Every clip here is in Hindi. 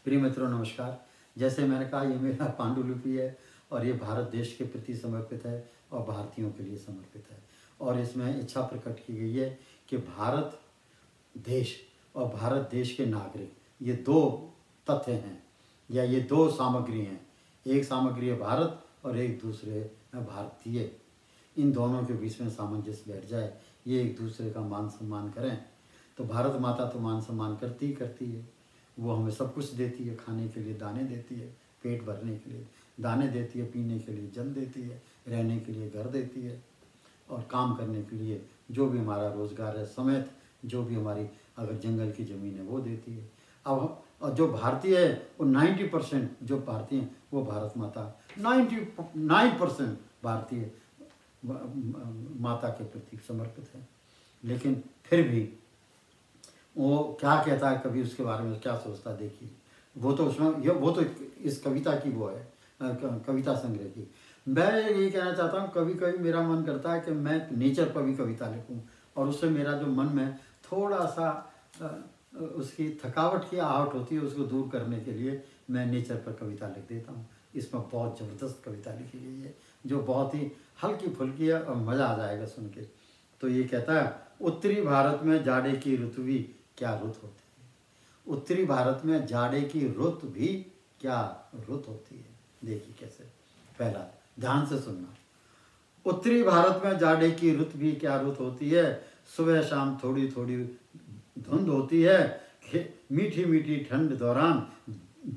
प्रिय मित्रों नमस्कार। जैसे मैंने कहा ये मेरा पांडुलिपि है और ये भारत देश के प्रति समर्पित है और भारतीयों के लिए समर्पित है। और इसमें इच्छा प्रकट की गई है कि भारत देश और भारत देश के नागरिक ये दो तथ्य हैं या ये दो सामग्री हैं। एक सामग्री है भारत और एक दूसरे भारतीय। इन दोनों के बीच में सामंजस्य बैठ जाए, ये एक दूसरे का मान सम्मान करें तो भारत माता तो मान सम्मान करती है। वो हमें सब कुछ देती है, खाने के लिए दाने देती है, पेट भरने के लिए दाने देती है, पीने के लिए जल देती है, रहने के लिए घर देती है और काम करने के लिए जो भी हमारा रोज़गार है समेत जो भी हमारी अगर जंगल की ज़मीन है वो देती है। अब और जो भारतीय है वो 90% जो भारतीय हैं वो भारत माता 99% भारतीय माता के प्रति समर्पित है। लेकिन फिर भी वो क्या कहता है, कभी उसके बारे में क्या सोचता है देखिए। वो तो उसमें वो तो इस कविता की वो है, कविता संग्रह की। मैं ये कहना चाहता हूँ, कभी कभी मेरा मन करता है कि मैं नेचर पर भी कविता लिखूँ और उससे मेरा जो मन में थोड़ा सा उसकी थकावट की आहट होती है उसको दूर करने के लिए मैं नेचर पर कविता लिख देता हूँ। इसमें बहुत ज़बरदस्त कविता लिखी गई है जो बहुत ही हल्की फुल्की है और मज़ा आ जाएगा सुन के। तो ये कहता है, उत्तरी भारत में जाड़े की ऋतु भी क्या रुत होती है। उत्तरी भारत में जाड़े की रुत भी क्या रुत होती है। देखिए कैसे, पहला ध्यान से सुनना। उत्तरी भारत में जाड़े की रुत भी क्या रुत होती है। सुबह शाम थोड़ी थोड़ी धुंध होती है, मीठी मीठी ठंड दौरान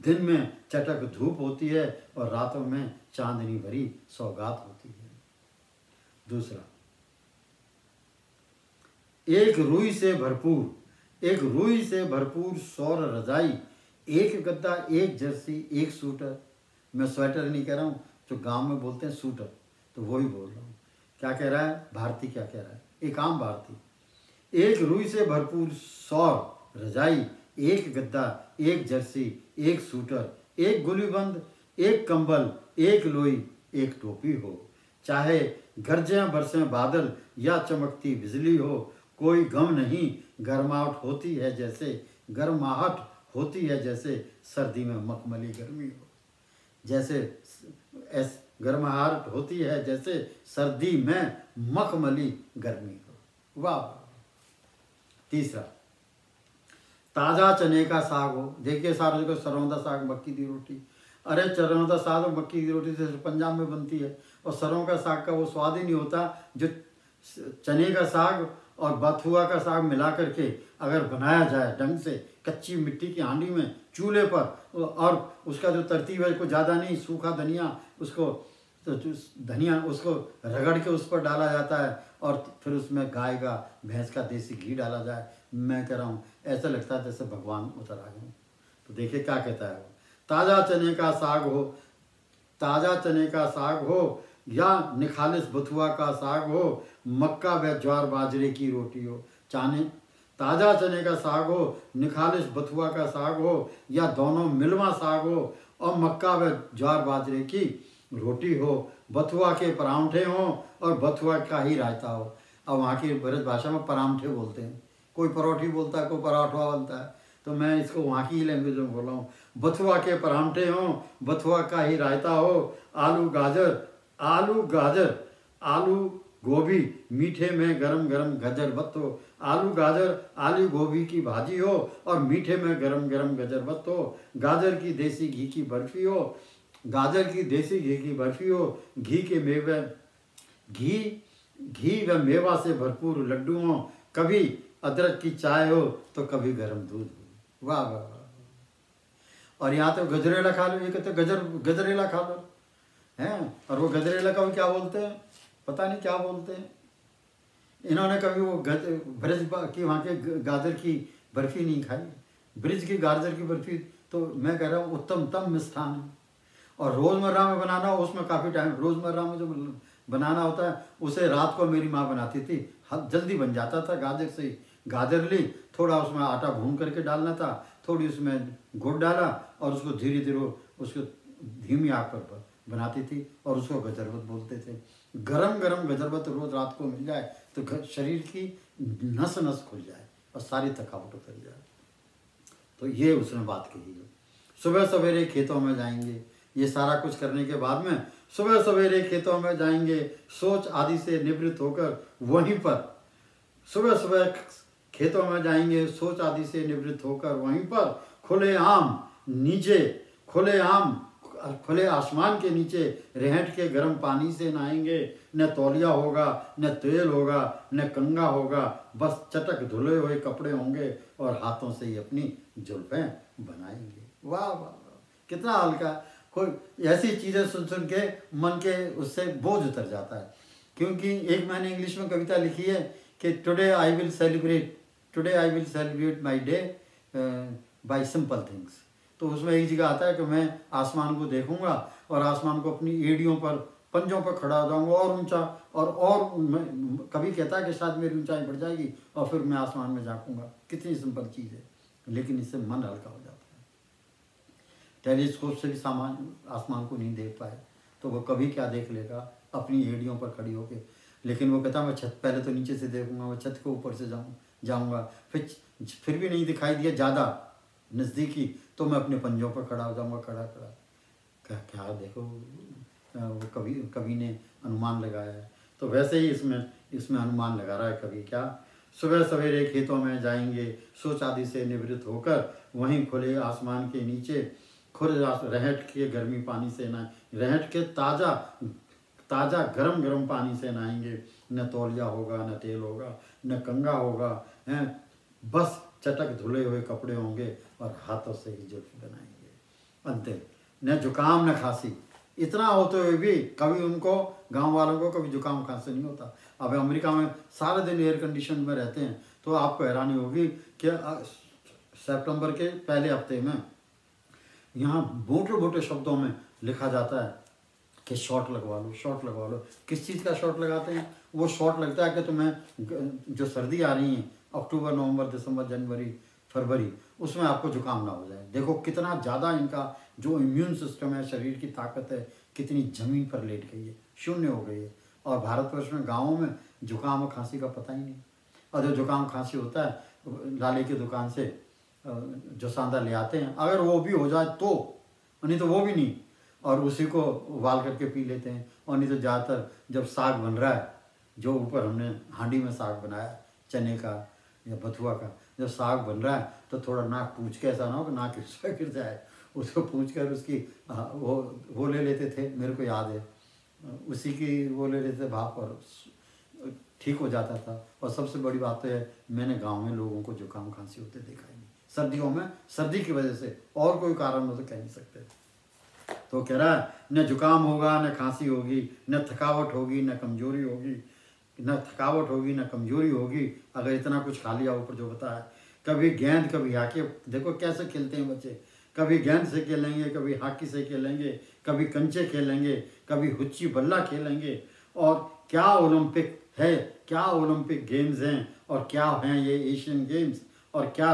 दिन में चटक धूप होती है और रातों में चांदनी भरी सौगात होती है। दूसरा, एक रुई से भरपूर सौर रजाई, एक गद्दा, एक जर्सी, एक सूटर। मैं स्वेटर नहीं कह रहा हूँ, जो गांव में बोलते हैं सूटर, तो वही बोल रहा हूँ। क्या कह रहा है भारती, क्या कह रहा है एक आम भारती। एक रुई से भरपूर सौर रजाई, एक गद्दा, एक जर्सी, एक सूटर, एक गुलीबंद, एक कंबल, एक लोई, एक टोपी हो। चाहे गरजें बरसें बादल या चमकती बिजली हो, कोई गम नहीं। गर्माहट होती है जैसे सर्दी में मखमली गर्मी हो। जैसे गर्माहट होती है जैसे सर्दी में मखमली गर्मी हो। वाह। तीसरा, ताज़ा चने का साग हो। देखिए सारे को सरौंदा साग, मक्की की रोटी। अरे सरौंदा साग और मक्की की रोटी से पंजाब में बनती है और सरों का साग का वो स्वाद ही नहीं होता जो चने का साग और बथुआ का साग मिला करके अगर बनाया जाए ढंग से, कच्ची मिट्टी की हांडी में चूल्हे पर, और उसका जो तरतीब है को ज़्यादा नहीं, सूखा धनिया उसको उसको रगड़ के उस पर डाला जाता है और फिर उसमें गाय का, भैंस का देसी घी डाला जाए। मैं कह रहा हूँ ऐसा लगता है जैसे भगवान उतर आ गए। तो देखिए क्या कहता है वो, ताज़ा चने का साग हो या निखालिस बथुआ का साग हो, मक्का व ज्वार बाजरे की रोटी हो। ताज़ा चने का साग हो, निखालिस बथुआ का साग हो या दोनों मिलवा साग हो और मक्का व ज्वार बाजरे की रोटी हो। बथुआ के परांठे हों और बथुआ का ही रायता हो। अब वहाँ की ब्रज भाषा में परांठे बोलते हैं, कोई परोठी बोलता है, कोई पराठा बोलता है, तो मैं इसको वहाँ की ही लैंग्वेज में बोल रहा हूँ। बथुआ के परांठे हों, बथुआ का ही रायता हो। आलू गोभी मीठे में गरम गरम गजरबत हो। आलू गोभी की भाजी हो और मीठे में गरम गरम गजरबत हो। गाजर की देसी घी की बर्फी हो। घी व मेवा से भरपूर लड्डू हो। कभी अदरक की चाय हो तो कभी गरम दूध हो। वाह वाह वाह। और यहाँ तो गजरेला खा लो, ये कहते गजरेला खा लो हैं। और वो गजरेला का क्या बोलते हैं, पता नहीं क्या बोलते हैं। इन्होंने कभी वो ब्रज की वहाँ के गाजर की बर्फ़ी नहीं खाई। ब्रिज की गाजर की बर्फ़ी तो मैं कह रहा हूँ उत्तम मिष्ठान है। और रोज़मर्रा में बनाना हो उसमें काफ़ी टाइम, रोज़मर्रा में जो बनाना होता है उसे रात को मेरी माँ बनाती थी, जल्दी बन जाता था। गाजर ली, थोड़ा उसमें आटा भून करके डालना था, थोड़ी उसमें गुड़ डाला और उसको धीरे धीरे उसको धीमी आग पर बनाती थी और उसको गजरबत बोलते थे। गरम गरम गजरबत रोज़ रात को मिल जाए तो शरीर की नस खुल जाए और सारी थकावट उतर जाए। तो ये उसने बात कही है। सुबह सवेरे खेतों में जाएंगे। ये सारा कुछ करने के बाद में सुबह सवेरे खेतों में जाएंगे, सोच आदि से निवृत्त होकर वहीं पर, सुबह सुबह खेतों में जाएंगे, सोच आदि से निवृत्त होकर वहीं पर खुले आम नीचे, खुले आसमान के नीचे रहट के गर्म पानी से नहाएंगे। न तौलिया होगा, न तेल होगा, न कंघा होगा, बस चटक धुले हुए कपड़े होंगे और हाथों से ही अपनी जुल्फें बनाएंगे। वाह वाह वाह, कितना हल्का। कोई ऐसी चीज़ें सुन सुन के मन के उससे बोझ उतर जाता है। क्योंकि एक मैंने इंग्लिश में कविता लिखी है कि today I will celebrate my day bye simple things. तो उसमें एक जगह आता है कि मैं आसमान को देखूंगा और आसमान को अपनी एड़ियों पर, पंजों पर खड़ा हो जाऊंगा और ऊंचा, और कभी कहता है कि शायद मेरी ऊंचाई बढ़ जाएगी और फिर मैं आसमान में झांकूंगा। कितनी सिंपल चीज़ है, लेकिन इससे मन हल्का हो जाता है। टेलीस्कोप से भी आसमान को नहीं देख पाए तो वो कभी क्या देख लेगा अपनी एड़ियों पर खड़ी होके। लेकिन वो कहता मैं छत, पहले तो नीचे से देखूंगा, मैं छत के ऊपर से जाऊंगा, फिर भी नहीं दिखाई दिया ज़्यादा नज़दीकी तो मैं अपने पंजों पर खड़ा हो जाऊंगा, खड़ा क्या देखो, वो कवि ने अनुमान लगाया है। तो वैसे ही इसमें अनुमान लगा रहा है कवि। क्या, सुबह सवेरे खेतों में जाएंगे, सोच आदि से निवृत्त होकर वहीं खुले आसमान के नीचे, खुले रहट के गर्मी पानी से रहट के ताज़ा गरम पानी से नहाएंगे। न तौलिया होगा, न तेल होगा, न कंघा होगा, हैं, बस चटक धुले हुए कपड़े होंगे और हाथों से ही जुल्फ बनाएंगे। अंतिम, न जुकाम न खांसी। इतना होते हुए भी कभी उनको, गांव वालों को कभी जुकाम खांसी नहीं होता। अब अमेरिका में सारे दिन एयर कंडीशन में रहते हैं तो आपको हैरानी होगी कि सितंबर के पहले हफ्ते में यहाँ मोटे शब्दों में लिखा जाता है कि शॉट लगवा लो। किस चीज़ का शॉट लगाते हैं? वो शॉट लगता है कि तुम्हें जो सर्दी आ रही है अक्टूबर, नवंबर, दिसंबर, जनवरी, फरवरी, उसमें आपको जुकाम ना हो जाए। देखो कितना ज़्यादा इनका जो इम्यून सिस्टम है, शरीर की ताकत है, कितनी ज़मीन पर लेट गई है, शून्य हो गई है। और भारतवर्ष में गाँवों में जुकाम और खांसी का पता ही नहीं। और जो जुकाम खांसी होता है लाले की दुकान से जो सांदा ले आते हैं, अगर वो भी हो जाए तो, नहीं तो वो भी नहीं, और उसी को उबाल करके पी लेते हैं। और नहीं तो ज़्यादातर जब साग बन रहा है, जो ऊपर हमने हांडी में साग बनाया चने का या बथुआ का, जब साग बन रहा है तो थोड़ा नाक पूछ के, ऐसा ना हो कि नाक गिर जाए, उसको पूछ कर उसकी वो ले लेते थे, मेरे को याद है, उसी की वो ले लेते थे भाप और ठीक हो जाता था। और सबसे बड़ी बात तो है, मैंने गांव में लोगों को जुकाम खांसी होते देखा ही नहीं सर्दियों में, सर्दी की वजह से, और कोई कारण हो तो कह नहीं सकते। तो कह रहा है न जुकाम होगा, न खांसी होगी, न थकावट होगी, न कमजोरी होगी, अगर इतना कुछ खा लिया ऊपर जो बताया। कभी गेंद, कभी हॉकी, देखो कैसे खेलते हैं बच्चे, कभी गेंद से खेलेंगे, कभी हॉकी से खेलेंगे, कभी कंचे खेलेंगे, कभी हुच्ची बल्ला खेलेंगे। और क्या ओलंपिक है, क्या ओलंपिक गेम्स हैं, और क्या हैं ये एशियन गेम्स, और क्या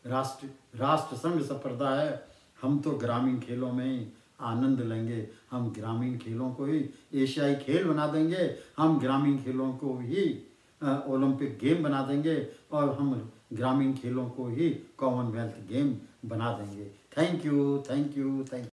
राष्ट्र संघ स्पर्धा है। हम तो ग्रामीण खेलों में ही आनंद लेंगे, हम ग्रामीण खेलों को ही एशियाई खेल बना देंगे, हम ग्रामीण खेलों को ही ओलंपिक गेम बना देंगे, और हम ग्रामीण खेलों को ही कॉमनवेल्थ गेम बना देंगे। Thank you.